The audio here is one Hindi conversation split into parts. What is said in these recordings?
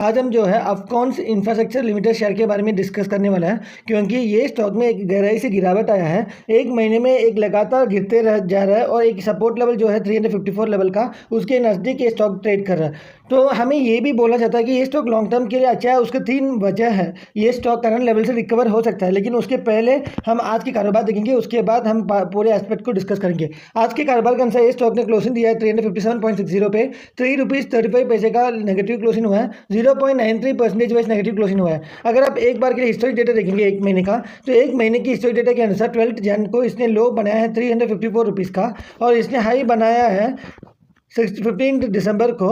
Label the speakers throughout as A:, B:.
A: आज हम जो है अफकॉन्स इंफ्रास्ट्रक्चर लिमिटेड शेयर के बारे में डिस्कस करने वाला है, क्योंकि ये स्टॉक में एक गहराई से गिरावट आया है। एक महीने में एक लगातार गिरते रह जा रहा है और एक सपोर्ट लेवल जो है 354 लेवल का, उसके नज़दीक ये स्टॉक ट्रेड कर रहा है। तो हमें ये भी बोला जाता है कि ये स्टॉक लॉन्ग टर्म के लिए अच्छा है। उसके 3 वजह है। ये स्टॉक करंट लेवल से रिकवर हो सकता है, लेकिन उसके पहले हम आज की कारोबार देखेंगे, उसके बाद हम पूरे एस्पेक्ट को डिस्कस करेंगे। आज के कारोबार के अनुसार ये स्टॉक ने क्लोजिंग दिया है 357.60 पे, ₹3.35 का नेगेटिव क्लोजिंग हुआ है, 0.93% वाइज नेगेटिव क्लोजिंग हुआ है। अगर आप एक बार के लिए हिस्टोरिक डेटा देखेंगे एक महीने का, तो एक महीने की हिस्टोरिक डेटा के अनुसार 12 जन को इसने लो बनाया है ₹354 का, और इसने हाई बनाया है 15 दिसंबर को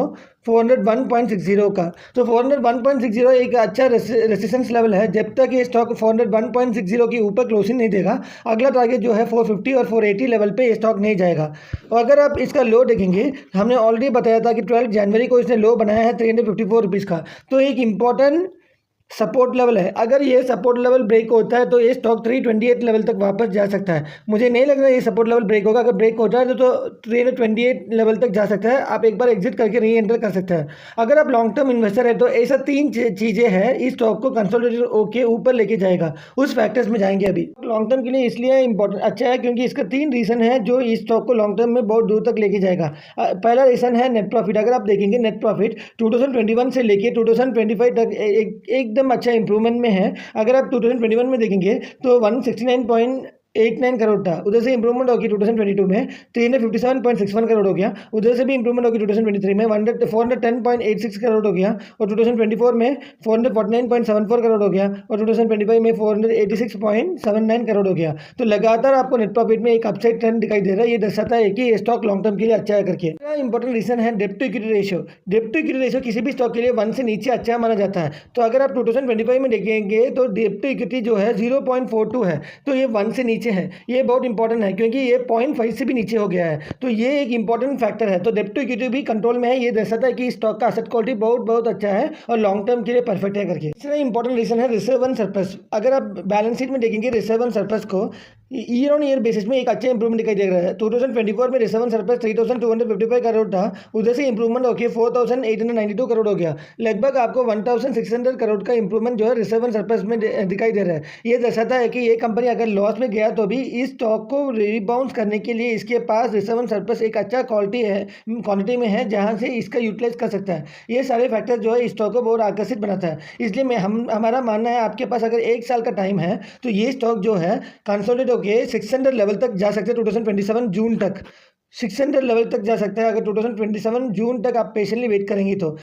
A: 401.60 का। तो 401.60 एक अच्छा रेसिस्टेंस लेवल है। जब तक ये स्टॉक 401.60 के ऊपर क्लोजिंग नहीं देगा, अगला टारगेट जो है 450 और 480 लेवल पे ये स्टॉक नहीं जाएगा। और अगर आप इसका लो देखेंगे, हमने ऑलरेडी बताया था कि 12 जनवरी को इसने लो बनाया है ₹354 का। तो एक इम्पॉर्टेंट सपोर्ट लेवल है। अगर ये सपोर्ट लेवल ब्रेक होता है तो ये स्टॉक 328 लेवल तक वापस जा सकता है। मुझे नहीं लग रहा ये सपोर्ट लेवल ब्रेक होगा। अगर ब्रेक होता है तो 328 लेवल तक जा सकता है। आप एक बार एग्जिट करके री एंटर कर सकते हैं। अगर आप लॉन्ग टर्म इन्वेस्टर है तो ऐसा 3 चीज़ें हैं इस स्टॉक को कंसोलिडेट होकर ऊपर लेके जाएगा। उस फैक्टर्स में जाएंगे। अभी लॉन्ग टर्म के लिए इसलिए इंपॉर्टेंट अच्छा है क्योंकि इसका 3 रीज़न है जो इस स्टॉक को लॉन्ग टर्म में बहुत दूर तक लेके जाएगा। पहला रीज़न है नेट प्रॉफिट। अगर आप देखेंगे नेट प्रॉफिट 2021 से लेके 2025 तक एकदम अच्छा इंप्रूवमेंट में है। अगर आप 2021 में देखेंगे तो 169.89 करोड़ था, उधर से इंप्रूवमेंट होगी 2022 में 357.61 करोड़ हो गया। उधर से भी इंप्रूवमेंट होगी 2023 में 410.86 करोड़ हो गया, और 2024 में 449.74 करोड़ हो गया, और 2025 में 486.79 करोड़ हो गया। तो लगातार आपको नेट प्रॉफिट में एक अपसाइड ट्रेंड दिखाई दे रहा है। ये दर्शाता है कि ये स्टॉक लॉन्ग टर्म के लिए अच्छा है करके। इंपॉर्टेंट रीजन है डेब्ट टू इक्विटी रेशियो। डेब्ट टू इक्विटी रेशियो किसी भी स्टॉक के लिए 1 से नीचे अच्छा माना जाता है। तो अगर आप 2025 में देखेंगे तो डेब्ट टू इक्विटी जो है 0.42 है, तो ये 1 से नीचे है। ये बहुत इंपॉर्टेंट है क्योंकि ये 0.5 से भी नीचे हो गया है। तो ये एक इंपॉर्टेंट फैक्टर है। तो डेब्ट टू इक्विटी भी कंट्रोल में है। ये दर्शाता है कि स्टॉक का एसेट क्वालिटी बहुत बहुत अच्छा है और लॉन्ग टर्म के लिए परफेक्ट है करके। तीसरा इंपॉर्टेंट रीजन है रिजर्व एंड सरप्लस। अगर आप बैलेंस शीट में देखेंगे रिजर्व एंड सरप्लस को ईयर ऑन ईयर बेसिस में एक अच्छा इंप्रूवमेंट दिखाई दे रहा है। 2024 में रिजर्व एंड सरप्लस 3255 करोड़ था, उधर से इंप्रूवमेंट होकर 4892 करोड़ हो गया। लगभग आपको 1600 करोड़ का इंप्रूवमेंट जो है रिजर्व एंड सरप्लस में दिखाई दे रहा है। ये दर्शाता है कि ये कंपनी अगर लॉस में गया तो भी इस स्टॉक को रिबाउंस करने के लिए इसके पास रिजर्व एंड सरप्लस एक अच्छा क्वांटिटी में है, जहां से इसका यूटिलाइज कर सकता है। ये सारे फैक्टर जो है इस स्टॉक को बहुत आकर्षित बनाता है। इसलिए हमारा मानना है आपके पास अगर 1 साल का टाइम है तो ये स्टॉक जो है कंसोलिडेट होकर 600 लेवल तक जा सकते हैं। 2027 जून तक 600 लेवल तक जा सकता है। अगर 2027 जून तक आप पेशेंटली वेट करेंगे तो